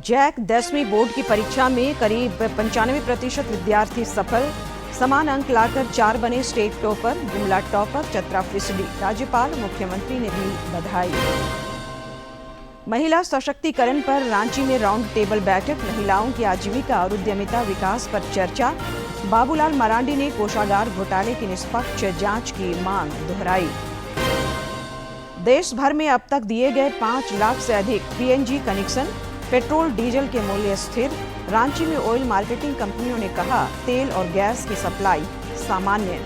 Jack 10वीं board की परीक्षा में करीब 95% विद्यार्थी सफल। समान अंक लाकर 4 बने state topper, Gumla topper, Chatra फीसदी। राज्यपाल मुख्यमंत्री ने दी बधाई। महिला सशक्तिकरण पर रांची में राउंड टेबल बैठक। महिलाओं की आजीविका और उद्यमिता विकास पर चर्चा। बाबूलाल मरांडी ने कोषागार घोटाले की निष्पक्ष जांच की मांग दोहराई। देश भर में अब तक दिए गए 5 लाख से अधिक पीएनजी कनेक्शन। पेट्रोल डीजल के मूल्य स्थिर। रांची में ऑयल मार्केटिंग कंपनियों ने कहा तेल और गैस की सप्लाई सामान्य।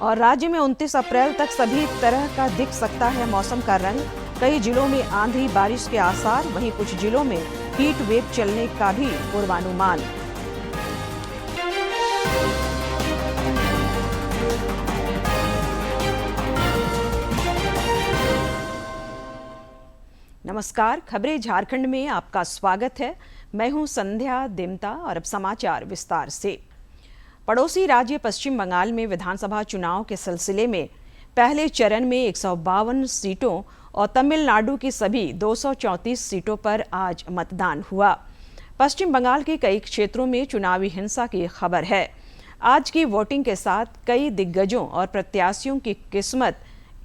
और राज्य में 29 अप्रैल तक सभी तरह का दिख सकता है मौसम का रंग। कई जिलों में आंधी बारिश के आसार, वहीं कुछ जिलों में हीट वेव चलने का भी पूर्वानुमान। नमस्कार, खबरें झारखंड में आपका स्वागत है। मैं हूं संध्या देमता और अब समाचार विस्तार से। पड़ोसी राज्य पश्चिम बंगाल में विधानसभा चुनाव के सिलसिले में पहले चरण में 152 सीटों और तमिलनाडु की सभी 234 सीटों पर आज मतदान हुआ। पश्चिम बंगाल के कई क्षेत्रों में चुनावी हिंसा की खबर है। आज की वोटिंग के साथ कई दिग्गजों और प्रत्याशियों की किस्मत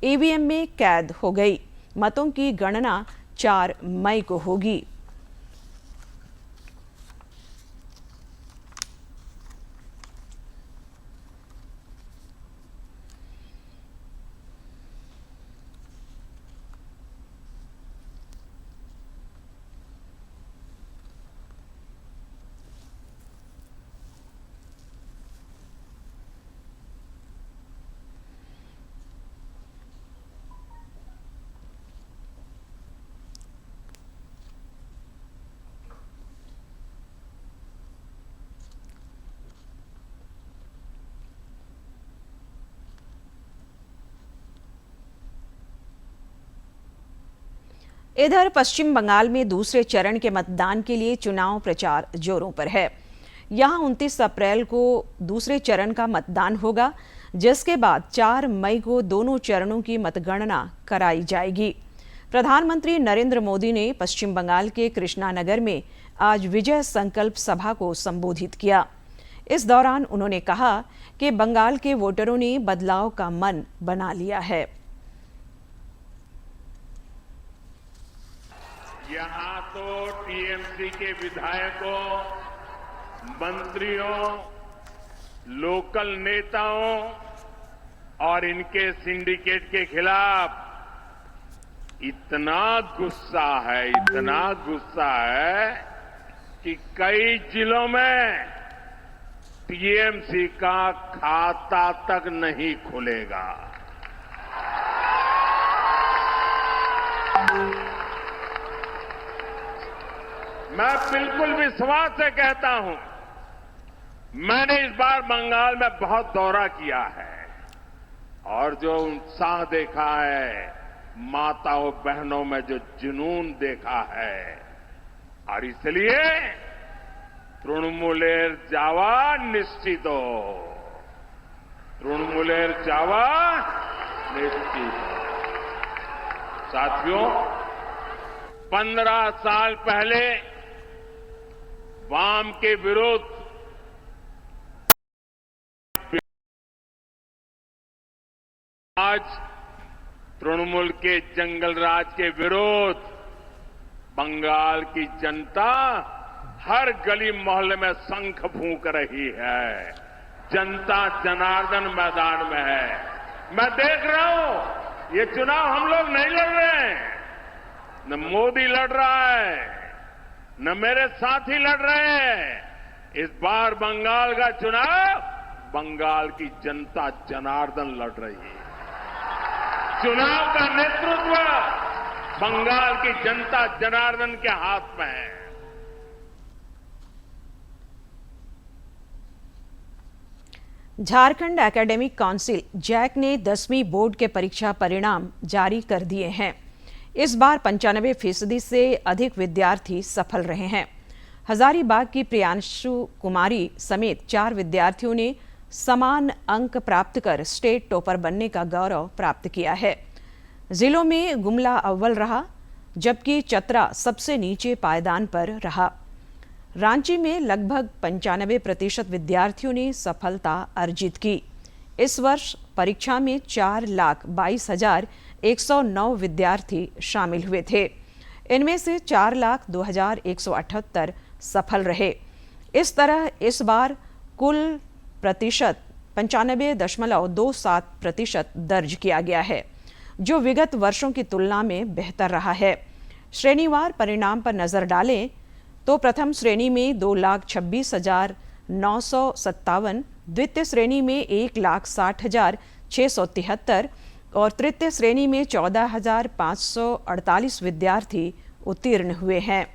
ईवीएम में कैद हो गई। मतों की गणना 4 मई को होगी। इधर पश्चिम बंगाल में दूसरे चरण के मतदान के लिए चुनाव प्रचार जोरों पर है। यहां 29 अप्रैल को दूसरे चरण का मतदान होगा, जिसके बाद 4 मई को दोनों चरणों की मतगणना कराई जाएगी। प्रधानमंत्री नरेंद्र मोदी ने पश्चिम बंगाल के कृष्णानगर में आज विजय संकल्प सभा को संबोधित किया। इस दौरान उन्होंने कहा कि बंगाल के वोटरों ने बदलाव का मन बना लिया है। यहाँ तो टीएमसी के विधायकों, मंत्रियों, लोकल नेताओं और इनके सिंडिकेट के खिलाफ इतना गुस्सा है कि कई जिलों में टीएमसी का खाता तक नहीं खुलेगा। मैं बिल्कुल विश्वास से कहता हूं, मैंने इस बार बंगाल में बहुत दौरा किया है और जो उत्साह देखा है, माताओं बहनों में जो जुनून देखा है, और इसलिए तृणमूलेर जावा निश्चितो, तृणमूलेर जावा निश्चित। साथियों, 15 साल पहले वाम के विरुद्ध आज तृणमूल के जंगल राज के विरुद्ध बंगाल की जनता हर गली मोहल्ले में शंख फूंक रही है। जनता जनार्दन मैदान में है। मैं देख रहा हूं, ये चुनाव हम लोग नहीं लड़ रहे हैं, न मोदी लड़ रहा है, न मेरे साथी लड़ रहे हैं। इस बार बंगाल का चुनाव बंगाल की जनता जनार्दन लड़ रही है। चुनाव का नेतृत्व बंगाल की जनता जनार्दन के हाथ में है। झारखंड एकेडमिक काउंसिल जैक ने 10वीं बोर्ड के परीक्षा परिणाम जारी कर दिए हैं। इस बार 95% से अधिक विद्यार्थी सफल रहे हैं। हजारीबाग की प्रियांशु कुमारी समेत 4 विद्यार्थियों ने समान अंक प्राप्त कर स्टेट टॉपर बनने का गौरव प्राप्त किया है। जिलों में गुमला अव्वल रहा, जबकि चतरा सबसे नीचे पायदान पर रहा। रांची में लगभग 95% विद्यार्थियों ने सफलता अर्जित की। इस वर्ष परीक्षा में 4,22,109 विद्यार्थी शामिल हुए थे। इनमें से 4,02,178 सफल रहे। इस तरह इस बार कुल प्रतिशत 95.27% दर्ज किया गया है, जो विगत वर्षों की तुलना में बेहतर रहा है। श्रेणीवार परिणाम पर नजर डालें तो प्रथम श्रेणी में 2,26,957, द्वितीय श्रेणी में 1,60,673 और तृतीय श्रेणी में 14,548 विद्यार्थी उत्तीर्ण हुए हैं।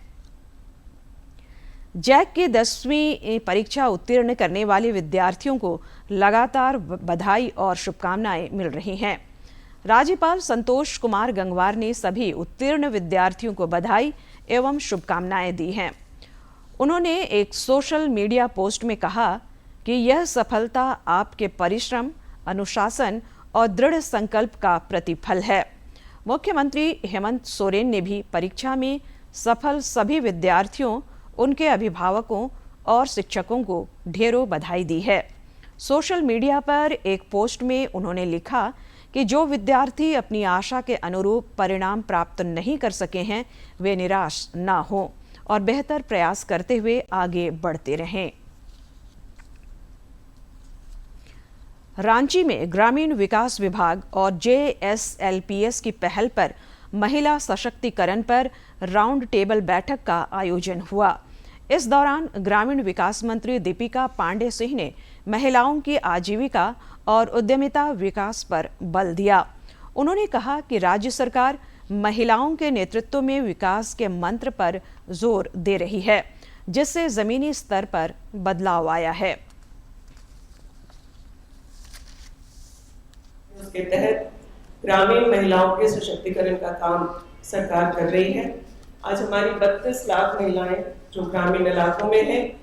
जैक की 10वीं परीक्षा उत्तीर्ण करने वाले विद्यार्थियों को लगातार बधाई और शुभकामनाएं मिल रही हैं। राज्यपाल संतोष कुमार गंगवार ने सभी उत्तीर्ण विद्यार्थियों को बधाई एवं शुभकामनाएं दी हैं। उन्होंने एक सोशल मीडिया पोस्ट में कहा कि यह सफलता आपके परिश्रम, अनुशासन और दृढ़ संकल्प का प्रतिफल है। मुख्यमंत्री हेमंत सोरेन ने भी परीक्षा में सफल सभी विद्यार्थियों, उनके अभिभावकों और शिक्षकों को ढेरों बधाई दी है। सोशल मीडिया पर एक पोस्ट में उन्होंने लिखा कि जो विद्यार्थी अपनी आशा के अनुरूप परिणाम प्राप्त नहीं कर सके हैं, वे निराश ना हों और बेहतर प्रयास करते हुए आगे बढ़ते रहें। रांची में ग्रामीण विकास विभाग और JSLPS की पहल पर महिला सशक्तिकरण पर राउंड टेबल बैठक का आयोजन हुआ। इस दौरान ग्रामीण विकास मंत्री दीपिका पांडे सिंह ने महिलाओं की आजीविका और उद्यमिता विकास पर बल दिया। उन्होंने कहा कि राज्य सरकार महिलाओं के नेतृत्व में विकास के मंत्र पर जोर दे रही है, जिससे जमीनी स्तर पर बदलाव आया है। उसके तहत ग्रामीण महिलाओं के सशक्तिकरण का काम सरकार कर रही है। आज हमारी 32 लाख महिलाएं जो ग्रामीण इलाकों में हैं,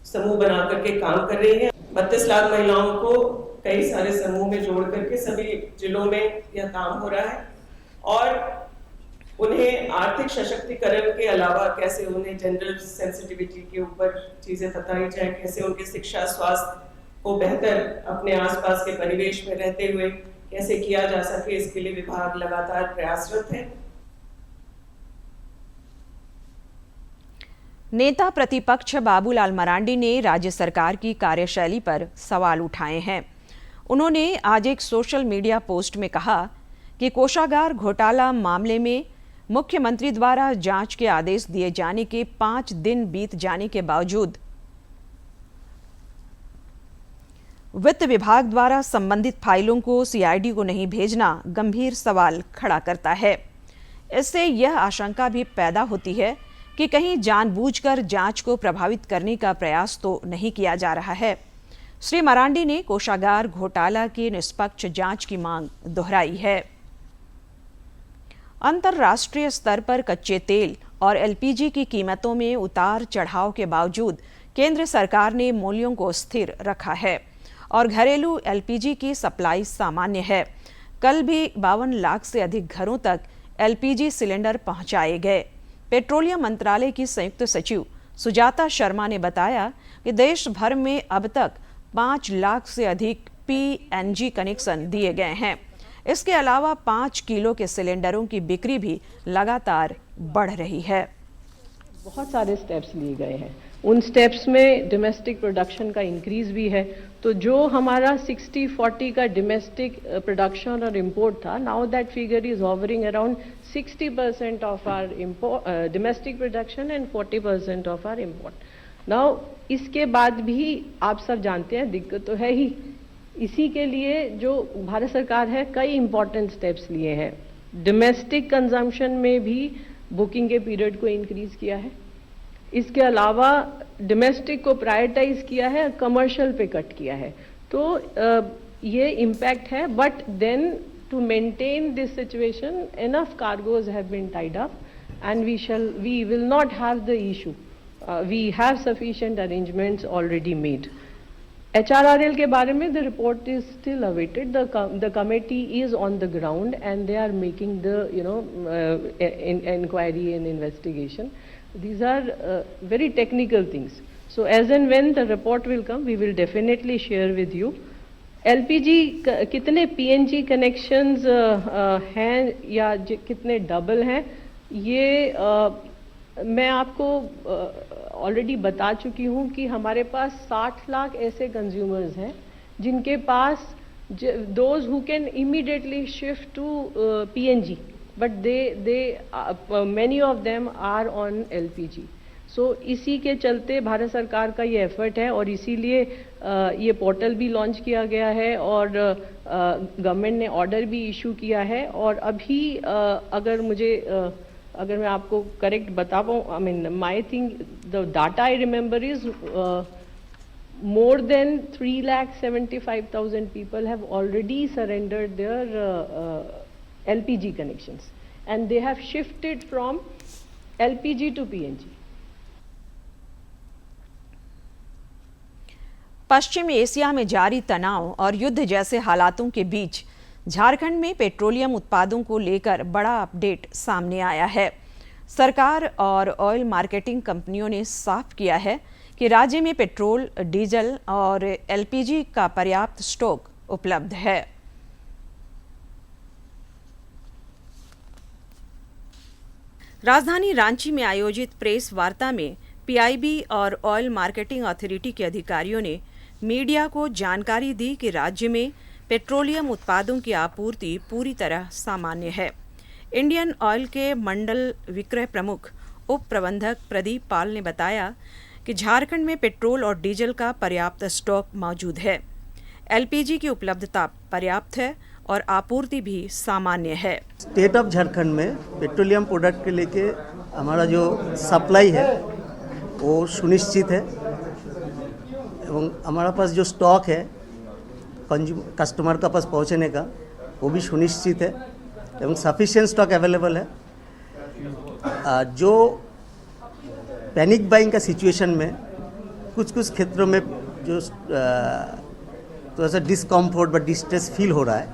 समूह बना करके काम कर रही है। 32 लाख महिलाओं को कई सारे समूह में जोड़ करके सभी जिलों में यह काम हो रहा है और उन्हें आर्थिक सशक्तिकरण के अलावा कैसे उन्हें जेंडर सेंसिटिविटी के ऊपर चीजें बताई जाए, कैसे उनकी शिक्षा, स्वास्थ्य को बेहतर अपने आसपास के परिवेश में रहते हुए कैसे किया जा सके, इसके लिए विभाग लगातार प्रयासरत है। नेता प्रतिपक्ष बाबूलाल मरांडी ने राज्य सरकार की कार्यशैली पर सवाल उठाए हैं। उन्होंने आज एक सोशल मीडिया पोस्ट में कहा कि कोषागार घोटाला मामले में मुख्यमंत्री द्वारा जांच के आदेश दिए जाने के 5 दिन बीत जाने के बावजूद वित्त विभाग द्वारा संबंधित फाइलों को CID को नहीं भेजना गंभीर सवाल खड़ा करता है। इससे यह आशंका भी पैदा होती है कि कहीं जानबूझकर जांच को प्रभावित करने का प्रयास तो नहीं किया जा रहा है। श्री मरांडी ने कोषागार घोटाला की निष्पक्ष जांच की मांग दोहराई है। अंतर्राष्ट्रीय स्तर पर कच्चे तेल और LPG की कीमतों में उतार चढ़ाव के बावजूद केंद्र सरकार ने मूल्यों को स्थिर रखा है और घरेलू LPG की सप्लाई सामान्य है। कल भी 52 लाख से अधिक घरों तक LPG सिलेंडर पहुंचाए गए। पेट्रोलियम मंत्रालय की संयुक्त सचिव सुजाता शर्मा ने बताया कि देश भर में अब तक 5 लाख से अधिक PNG कनेक्शन दिए गए हैं। इसके अलावा 5 किलो के सिलेंडरों की बिक्री भी लगातार बढ़ रही है। बहुत सारे स्टेप्स लिए गए हैं। उन स्टेप्स में डोमेस्टिक प्रोडक्शन का इंक्रीज भी है। तो जो हमारा 60-40 का डोमेस्टिक प्रोडक्शन और इंपोर्ट था, now that figure is hovering around 60% of our domestic production and 40% of our import. Now इसके बाद भी आप सब जानते हैं दिक्कत तो है ही। इसी के लिए जो भारत सरकार है कई इंपॉर्टेंट स्टेप्स लिए हैं। डोमेस्टिक कंजम्पशन में भी बुकिंग के पीरियड को इंक्रीज किया है। इसके अलावा डोमेस्टिक को प्रायोरिटाइज किया है, कमर्शियल पे कट किया है। तो ये इम्पैक्ट है, but then to maintain this situation enough cargoes have been tied up and we will not have the issue. We have sufficient arrangements already made. HRRL के बारे में the report is still awaited. The committee is on the ground and they are making the inquiry and investigation. These are very technical things. So as and when the report will come, we will definitely share with you. LPG कितने PNG connections हैं या कितने double हैं, ये मैं आपको already बता चुकी हूँ कि हमारे पास 60 लाख ऐसे कंज्यूमर्स हैं जिनके पास those who can immediately shift to PNG, but they many of them are on LPG. So इसी के चलते भारत सरकार का ये एफर्ट है और इसीलिए ये पोर्टल भी लॉन्च किया गया है और गवर्नमेंट ने ऑर्डर भी इशू किया है. और अभी अगर मैं आपको करेक्ट बता पाऊँ, I mean my thing the data I remember is more than 3,75,000 people have already surrendered their LPG connections and they have shifted from LPG to PNG. Paschim Asia में जारी तनाव और युद्ध जैसे हालातों के बीच झारखंड में पेट्रोलियम उत्पादों को लेकर बड़ा अपडेट सामने आया है. सरकार और ऑयल मार्केटिंग कंपनियों ने साफ किया है कि राज्य में पेट्रोल, डीजल और LPG का पर्याप्त स्टॉक उपलब्ध है. राजधानी रांची में आयोजित प्रेस वार्ता में PIB और ऑयल मार्केटिंग अथॉरिटी के अधिकारियों ने मीडिया को जानकारी दी कि राज्य में पेट्रोलियम उत्पादों की आपूर्ति पूरी तरह सामान्य है. इंडियन ऑयल के मंडल विक्रय प्रमुख उप प्रबंधक प्रदीप पाल ने बताया कि झारखंड में पेट्रोल और डीजल का पर्याप्त स्टॉक मौजूद है. LPG की उपलब्धता पर्याप्त है और आपूर्ति भी सामान्य है. स्टेट ऑफ झारखंड में पेट्रोलियम प्रोडक्ट के लेके हमारा जो सप्लाई है वो सुनिश्चित है एवं हमारा पास जो स्टॉक है कस्टमर का पास पहुंचने का वो भी सुनिश्चित है एवं सफिशिएंट स्टॉक अवेलेबल है. जो पैनिक बाइंग का सिचुएशन में कुछ क्षेत्रों में जो थोड़ा सा डिस्कम्फर्ट व डिस्ट्रेस फील हो रहा है,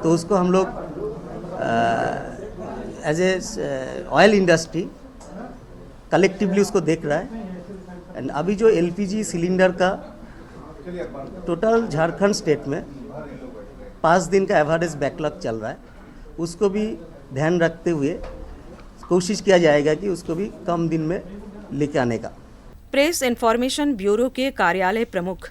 तो उसको हम लोग as a oil industry collectively उसको देख रहा है. एंड अभी जो LPG सिलेंडर का टोटल झारखंड स्टेट में 5 दिन का एवरेज बैकलॉग चल रहा है, उसको भी ध्यान रखते हुए कोशिश किया जाएगा कि उसको भी कम दिन में लेके आने का. प्रेस इन्फॉर्मेशन ब्यूरो के कार्यालय प्रमुख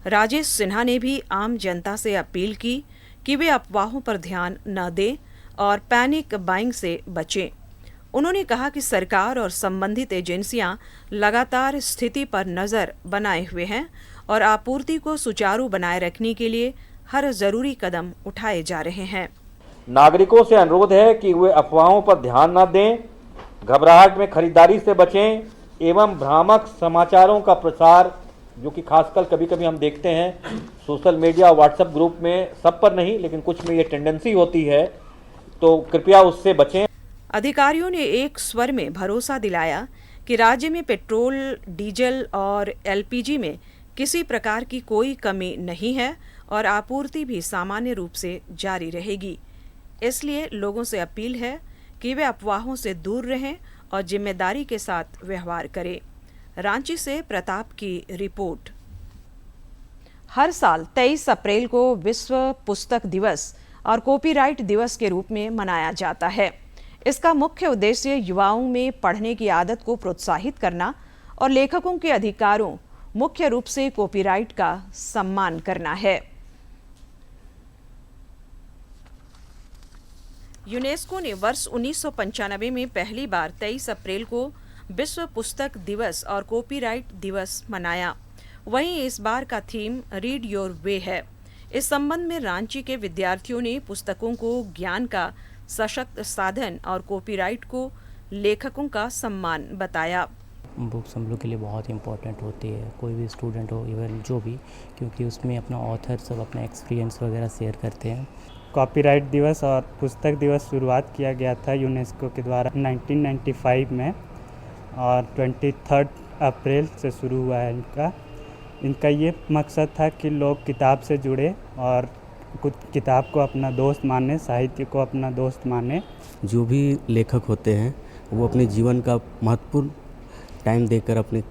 राजेश सिन्हा ने भी आम जनता से अपील की कि वे अफवाहों पर ध्यान न दें और पैनिक बाइंग से बचें. उन्होंने कहा कि सरकार और संबंधित एजेंसियां लगातार स्थिति पर नज़र बनाए हुए हैं और आपूर्ति को सुचारू बनाए रखने के लिए हर जरूरी कदम उठाए जा रहे हैं. नागरिकों से अनुरोध है कि वे अफवाहों पर ध्यान न दें, घबराहट में खरीदारी से बचें एवं भ्रामक समाचारों का प्रसार, जो कि खासकर कभी कभी हम देखते हैं सोशल मीडिया, व्हाट्सएप ग्रुप में, सब पर नहीं लेकिन कुछ में ये टेंडेंसी होती है, तो कृपया उससे बचें. अधिकारियों ने एक स्वर में भरोसा दिलाया कि राज्य में पेट्रोल, डीजल और LPG में किसी प्रकार की कोई कमी नहीं है और आपूर्ति भी सामान्य रूप से जारी रहेगी. इसलिए लोगों से अपील है कि वे अफवाहों से दूर रहें और जिम्मेदारी के साथ व्यवहार करें. रांची से प्रताप की रिपोर्ट. हर साल 23 अप्रैल को विश्व पुस्तक दिवस और कॉपीराइट दिवस के रूप में मनाया जाता है. इसका मुख्य उद्देश्य युवाओं में पढ़ने की आदत को प्रोत्साहित करना और लेखकों के अधिकारों, मुख्य रूप से कॉपीराइट का सम्मान करना है. यूनेस्को ने वर्ष 1995 में पहली बार 23 अप्रैल को विश्व पुस्तक दिवस और कॉपीराइट दिवस मनाया. वहीं इस बार का थीम रीड योर वे है. इस संबंध में रांची के विद्यार्थियों ने पुस्तकों को ज्ञान का सशक्त साधन और कॉपीराइट को लेखकों का सम्मान बताया. बुक्स हम लोग के लिए बहुत इम्पोर्टेंट होती है, कोई भी स्टूडेंट हो, इवन जो भी, क्योंकि उसमें अपना ऑथर सब अपना एक्सपीरियंस वगैरह शेयर करते हैं. कॉपीराइट दिवस और पुस्तक दिवस शुरुआत किया गया था यूनेस्को के द्वारा 1995 में और 23 अप्रैल से शुरू हुआ है इनका. इनका ये मकसद था कि लोग किताब से जुड़े और कुछ किताब को अपना दोस्त माने, साहित्य को अपना दोस्त माने। जो भी लेखक होते हैं वो अपने जीवन का महत्वपूर्ण टाइम देकर अपने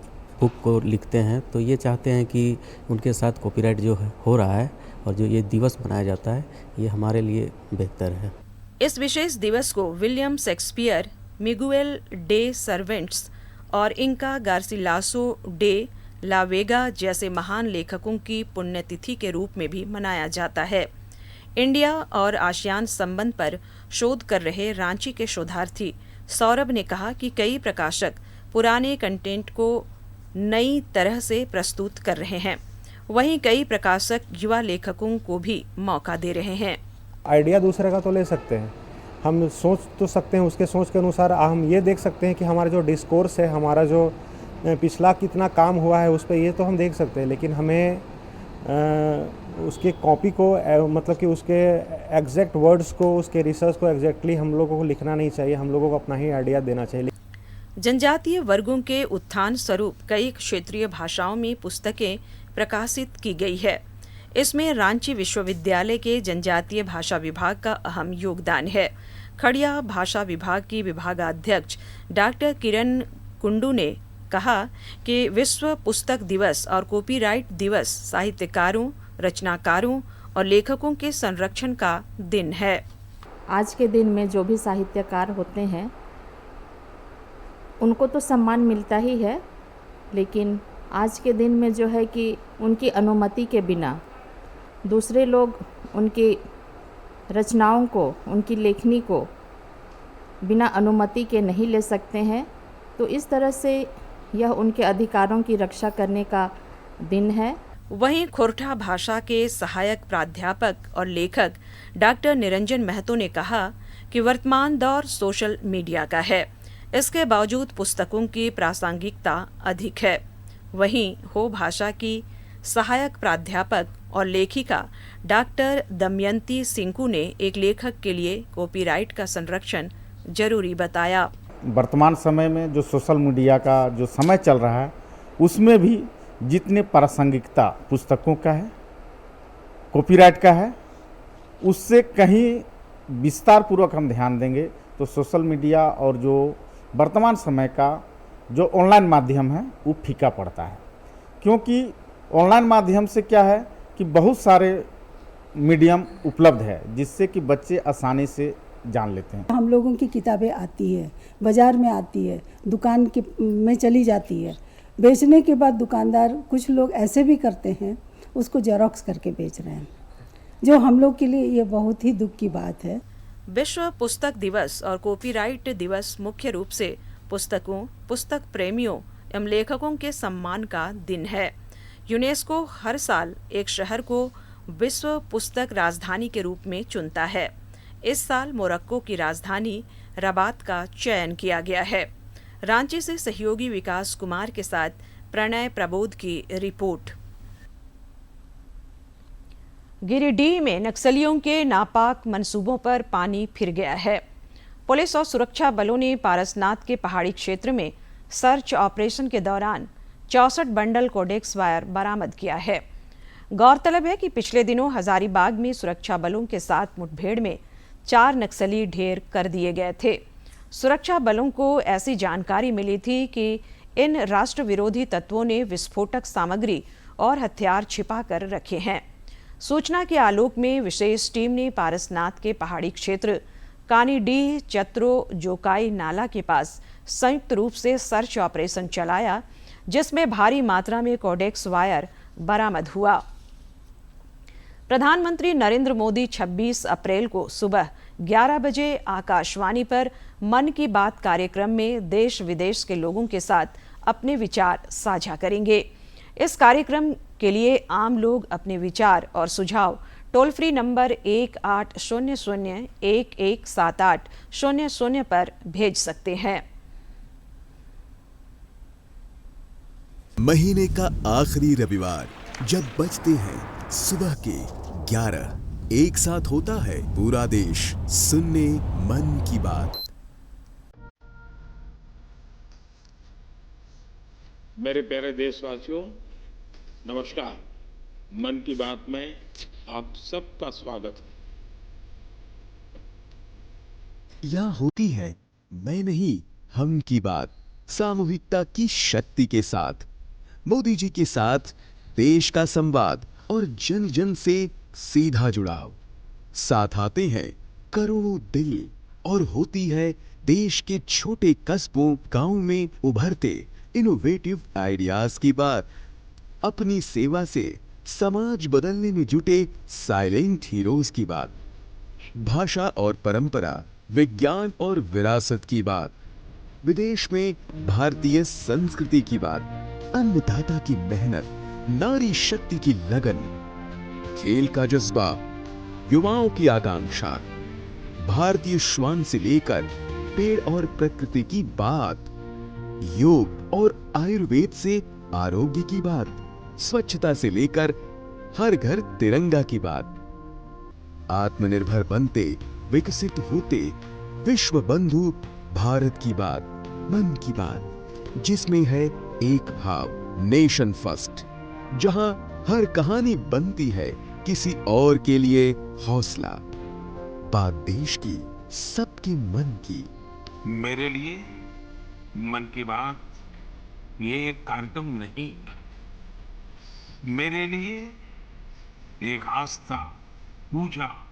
बुक को लिखते हैं, तो ये चाहते हैं कि उनके साथ कॉपीराइट जो है हो रहा है और जो ये दिवस मनाया जाता है ये हमारे लिए बेहतर है। इस विशेष दिवस को William Shakespeare, Miguel day servants और इंका गार्सिलासो डे ला वेगा जैसे महान लेखकों की पुण्यतिथि के रूप में भी मनाया जाता है। इंडिया और आसियान संबंध पर शोध कर रहे रांची के शोधार्थी सौरभ ने कहा कि कई प्रकाशक पुराने कंटेंट को नई तरह से प्रस्तुत कर रहे हैं, वहीं कई प्रकाशक युवा लेखकों को भी मौका दे रहे हैं। आइडिया दूसरे का तो ले सकते हैं, हम सोच तो सकते हैं, उसके सोच के अनुसार हम ये देख सकते हैं कि हमारा जो डिस्कोर्स है, हमारा जो पिछला कितना काम हुआ है उस पर ये तो हम देख सकते हैं, लेकिन हमें उसके कॉपी को मतलब कि उसके एग्जैक्ट वर्ड्स को, उसके रिसर्च को एग्जैक्टली हम लोगों को लिखना नहीं चाहिए, हम लोगों को अपना ही आइडिया देना चाहिए। जनजातीय वर्गों के उत्थान स्वरूप कई क्षेत्रीय भाषाओं में पुस्तकें प्रकाशित की गई है। इसमें रांची विश्वविद्यालय के जनजातीय भाषा विभाग का अहम योगदान है। खड़िया भाषा विभाग की विभागाध्यक्ष डॉक्टर किरण कुंडू ने कहा कि विश्व पुस्तक दिवस और कॉपीराइट दिवस साहित्यकारों, रचनाकारों और लेखकों के संरक्षण का दिन है। आज के दिन में जो भी साहित्यकार होते हैं उनको तो सम्मान मिलता ही है, लेकिन आज के दिन में जो है कि उनकी अनुमति के बिना दूसरे लोग उनकी रचनाओं को, उनकी लेखनी को बिना अनुमति के नहीं ले सकते हैं। तो इस तरह से यह उनके अधिकारों की रक्षा करने का दिन है। वहीं खोरठा भाषा के सहायक प्राध्यापक और लेखक डॉक्टर निरंजन महतो ने कहा कि वर्तमान दौर सोशल मीडिया का है, इसके बावजूद पुस्तकों की प्रासंगिकता अधिक है। वहीं हो भाषा की सहायक प्राध्यापक और लेखिका डॉक्टर दमयंती सिंकू ने एक लेखक के लिए कॉपीराइट का संरक्षण जरूरी बताया। वर्तमान समय में जो सोशल मीडिया का जो समय चल रहा है उसमें भी जितने प्रासंगिकता पुस्तकों का है, कॉपीराइट का है, उससे कहीं विस्तार पूर्वक हम ध्यान देंगे तो सोशल मीडिया और जो वर्तमान समय का जो ऑनलाइन माध्यम है वो फीका पड़ता है। क्योंकि ऑनलाइन माध्यम से क्या है कि बहुत सारे मीडियम उपलब्ध है जिससे कि बच्चे आसानी से जान लेते हैं। हम लोगों की किताबें आती है, बाज़ार में आती है, दुकान के में चली जाती है, बेचने के बाद दुकानदार कुछ लोग ऐसे भी करते हैं उसको जेरॉक्स करके बेच रहे हैं, जो हम लोग के लिए ये बहुत ही दुख की बात है। विश्व पुस्तक दिवस और कॉपीराइट दिवस मुख्य रूप से पुस्तकों, पुस्तक प्रेमियों एवं लेखकों के सम्मान का दिन है। यूनेस्को हर साल एक शहर को विश्व पुस्तक राजधानी के रूप में चुनता है। इस साल मोरक्को की राजधानी रबात का चयन किया गया है। रांची से सहयोगी विकास कुमार के साथ प्रणय प्रबोध की रिपोर्ट। गिरिडीह में नक्सलियों के नापाक मंसूबों पर पानी फिर गया है। पुलिस और सुरक्षा बलों ने पारसनाथ के पहाड़ी क्षेत्र में सर्च ऑपरेशन के दौरान 64 बंडल कोडेक्स वायर बरामद किया है। गौरतलब है कि पिछले दिनों हजारीबाग में सुरक्षा बलों के साथ मुठभेड़ में 4 नक्सली ढेर कर दिए गए थे। सुरक्षा बलों को ऐसी जानकारी मिली थी कि इन राष्ट्र विरोधी तत्वों ने विस्फोटक सामग्री और हथियार छिपा कर रखे हैं। सूचना के आलोक में विशेष टीम ने पारसनाथ के पहाड़ी क्षेत्र कानीडीह चत्रो जोकाई नाला के पास संयुक्त रूप से सर्च ऑपरेशन चलाया, जिसमें भारी मात्रा में कोडेक्स वायर बरामद हुआ। प्रधानमंत्री नरेंद्र मोदी 26 अप्रैल को सुबह 11 बजे आकाशवाणी पर मन की बात कार्यक्रम में देश विदेश के लोगों के साथ अपने विचार साझा करेंगे। इस कार्यक्रम के लिए आम लोग अपने विचार और सुझाव टोल फ्री नंबर 1800-117800 पर भेज सकते हैं। महीने का आखिरी रविवार जब बजते हैं सुबह के 11, एक साथ होता है पूरा देश सुनने मन की बात। मेरे प्यारे देशवासियों, नमस्कार। मन की बात में आप सबका स्वागत है। यहाँ होती है मैं नहीं हम की बात, सामूहिकता की शक्ति के साथ, मोदी जी के साथ देश का संवाद और जन जन से सीधा जुड़ाव। साथ आते हैं करोड़ों दिल और होती है देश के छोटे कस्बों गांव में उभरते इनोवेटिव आइडियाज की बात। अपनी सेवा से समाज बदलने में जुटे साइलेंट हीरोज की बात। भाषा और परंपरा, विज्ञान और विरासत की बात। विदेश में भारतीय संस्कृति की बात। अन्नदाता की मेहनत, नारी शक्ति की लगन, खेल का जज्बा, युवाओं की आकांक्षा, भारतीय श्वान से लेकर पेड़ और प्रकृति की बात, योग और आयुर्वेद से आरोग्य की बात, स्वच्छता से लेकर हर घर तिरंगा की बात। आत्मनिर्भर बनते, विकसित होते, विश्व बंधु भारत की बात। मन की बात, जिसमें है एक भाव, नेशन फर्स्ट, जहां हर कहानी बनती है किसी और के लिए हौसला। बात देश की, सबके मन की। मेरे लिए मन की बात ये एक कार्यक्रम नहीं, मेरे लिए एक आस्था, पूजा,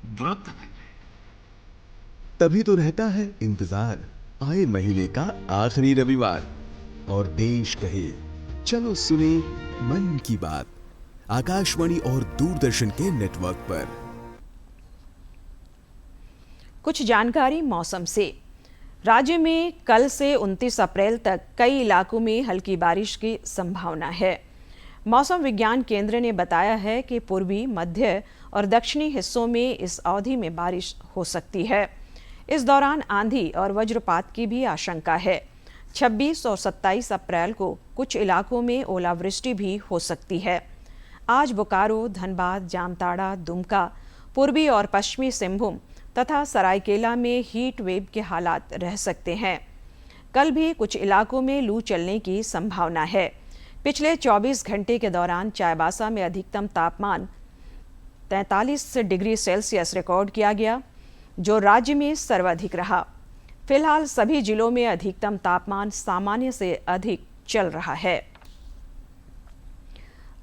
व्रत है। तभी तो रहता है इंतजार आए महीने का आखिरी रविवार और देश कहे चलो सुने मन की बात, आकाशवाणी और दूरदर्शन के नेटवर्क पर। कुछ जानकारी मौसम से। राज्य में कल से 29 अप्रैल तक कई इलाकों में हल्की बारिश की संभावना है। मौसम विज्ञान केंद्र ने बताया है कि पूर्वी, मध्य और दक्षिणी हिस्सों में इस अवधि में बारिश हो सकती है। इस दौरान आंधी और वज्रपात की भी आशंका है। 26 और 27 अप्रैल को कुछ इलाकों में ओलावृष्टि भी हो सकती है। आज बोकारो, धनबाद, जामताड़ा, दुमका, पूर्वी और पश्चिमी सिंहभूम तथा सरायकेला में हीट वेव के हालात रह सकते हैं। कल भी कुछ इलाकों में लू चलने की संभावना है। पिछले 24 घंटे के दौरान चाईबासा में अधिकतम तापमान 43 डिग्री सेल्सियस रिकॉर्ड किया गया, जो राज्य में सर्वाधिक रहा। फिलहाल सभी जिलों में अधिकतम तापमान सामान्य से अधिक चल रहा है।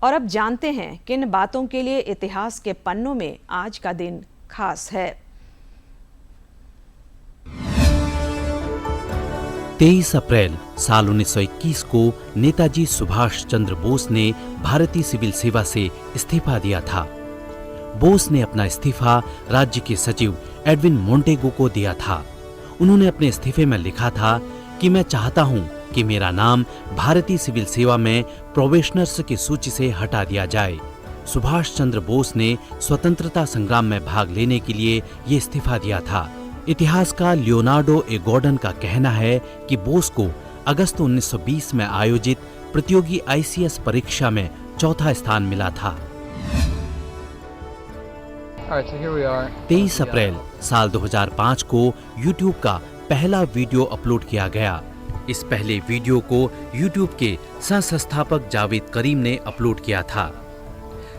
और अब जानते हैं किन बातों के लिए इतिहास के पन्नों में आज का दिन खास है। 23 अप्रैल साल 1921 को नेताजी सुभाष चंद्र बोस ने भारतीय सिविल सेवा से इस्तीफा दिया था। बोस ने अपना इस्तीफा राज्य के सचिव एडविन मोंटेगो को दिया था। उन्होंने अपने इस्तीफे में लिखा था कि मैं चाहता हूं कि मेरा नाम भारतीय सिविल सेवा में प्रोबेशनर्स की सूची से हटा दिया जाए। सुभाष चंद्र बोस ने स्वतंत्रता संग्राम में भाग लेने के लिए ये इस्तीफा दिया था। इतिहासकार लियोनार्डो ए गॉर्डन का कहना है कि बोस को अगस्त 1920 में आयोजित प्रतियोगी आईसीएस परीक्षा में चौथा स्थान मिला था। 23 अप्रैल साल 2005 को YouTube का पहला वीडियो अपलोड किया गया। इस पहले वीडियो को YouTube के सह-संस्थापक जावेद करीम ने अपलोड किया था।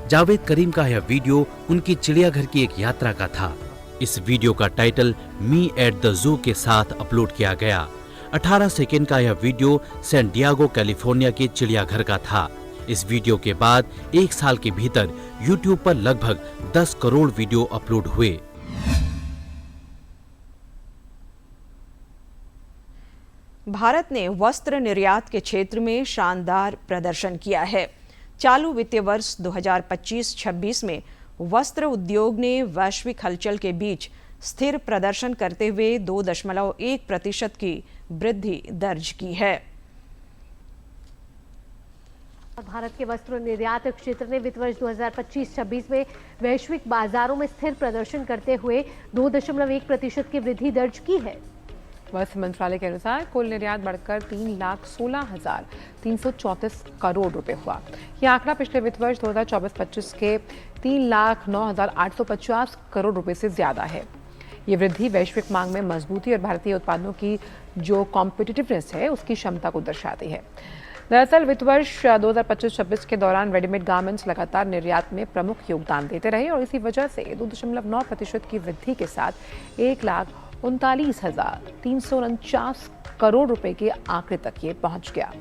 जावेद करीम का यह वीडियो उनकी चिड़ियाघर की एक यात्रा का था। इस वीडियो का title me at the zoo के साथ अपलोड किया गया। 18 सेकेंड का यह वीडियो सैन डियागो कैलिफोर्निया के चिड़ियाघर का था। इस वीडियो के बाद एक साल के भीतर YouTube पर लगभग 10 करोड़ वीडियो अपलोड हुए। भारत ने वस्त्र निर्यात के क्षेत्र में शानदार प्रदर्शन किया है। चालू वित्तीय वर्ष 2025-26 में वस्त्र उद्योग ने वैश्विक हलचल के बीच स्थिर प्रदर्शन करते हुए 2.1% की वृद्धि दर्ज की है। भारत के वस्त्र निर्यात क्षेत्र ने वित्त वर्ष 2025-26 में वैश्विक बाजारों में स्थिर प्रदर्शन करते हुए 2.1% की वृद्धि दर्ज की है। वस्त्र मंत्रालय के अनुसार कुल निर्यात बढ़कर 3,16,334 करोड़ रुपए हुआ। यह आंकड़ा पिछले वित्त वर्ष 2024-25 के 3,09,850 करोड़ रुपए से ज्यादा है। ये वृद्धि वैश्विक मांग में मजबूती और भारतीय उत्पादों की जो कॉम्पिटिटिवनेस है उसकी क्षमता को दर्शाती है। दरअसल वित्त वर्ष 2025-26 के दौरान रेडीमेड गारमेंट्स लगातार निर्यात में प्रमुख योगदान देते रहे और इसी वजह से 2.9% की वृद्धि के साथ 1,39,349 करोड़ रुपए के आंकड़े तक ये पहुंच गया।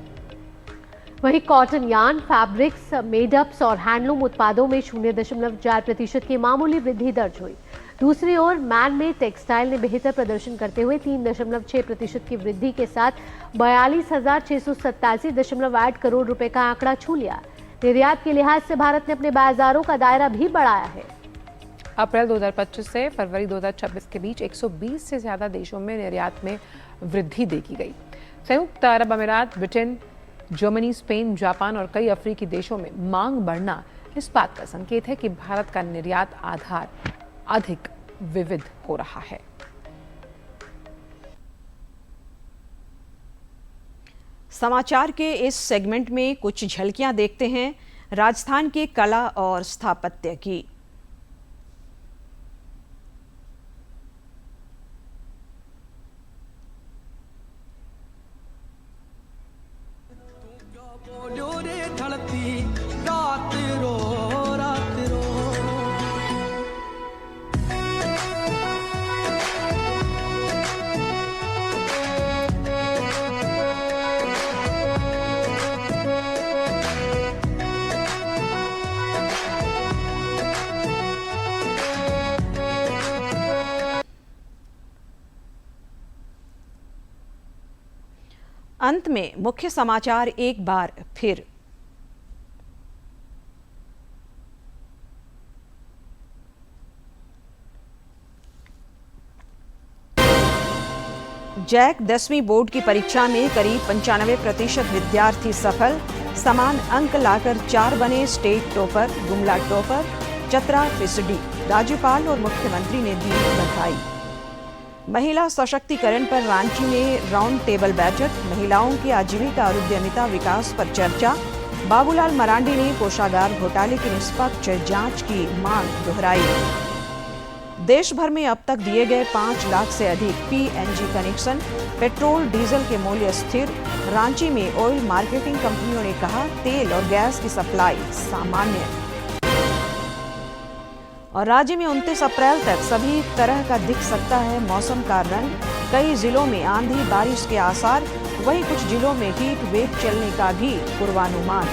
वहीं कॉटन, यार्न, फैब्रिक्स, मेडअप्स और हैंडलूम उत्पादों में 0.4% की मामूली वृद्धि दर्ज हुई। दूसरी ओर मैन मेड टेक्सटाइल ने बेहतर प्रदर्शन करते हुए 3.6% की वृद्धि के साथ 42,687.8 करोड़ रुपए का आंकड़ा छू लिया। निर्यात के लिहाज से भारत ने अपने बाजारों का दायरा भी बढ़ाया है। अप्रैल 2025 से फरवरी 2026 के बीच 120 से ज्यादा देशों में निर्यात में वृद्धि देखी गई। संयुक्त अरब अमीरात, ब्रिटेन, जर्मनी, स्पेन, जापान और कई अफ्रीकी देशों में मांग बढ़ना इस बात का संकेत है कि भारत का निर्यात आधार अधिक विविध हो रहा है। समाचार के इस सेगमेंट में कुछ झलकियां देखते हैं राजस्थान के कला और स्थापत्य की। अंत में मुख्य समाचार एक बार फिर। जैक 10वीं बोर्ड की परीक्षा में करीब 95% विद्यार्थी सफल। समान अंक लाकर 4 बने state topper, Gumla topper, Chatra फिसडी। राज्यपाल और मुख्यमंत्री ने दी बधाई। महिला सशक्तिकरण पर रांची में राउंड टेबल बैठक। महिलाओं की आजीविका और उद्यमिता विकास पर चर्चा। बाबूलाल मरांडी ने कोषागार घोटाले की निष्पक्ष जांच की मांग दोहराई। देश भर में अब तक दिए गए 5 लाख से अधिक पीएनजी कनेक्शन। पेट्रोल डीजल के मूल्य स्थिर। रांची में ऑयल मार्केटिंग कंपनियों ने कहा तेल और गैस की सप्लाई सामान्य। और राज्य में 29 अप्रैल तक सभी तरह का दिख सकता है मौसम का रंग। कई जिलों में आंधी बारिश के आसार, वहीं कुछ जिलों में हीट वेव चलने का भी पूर्वानुमान।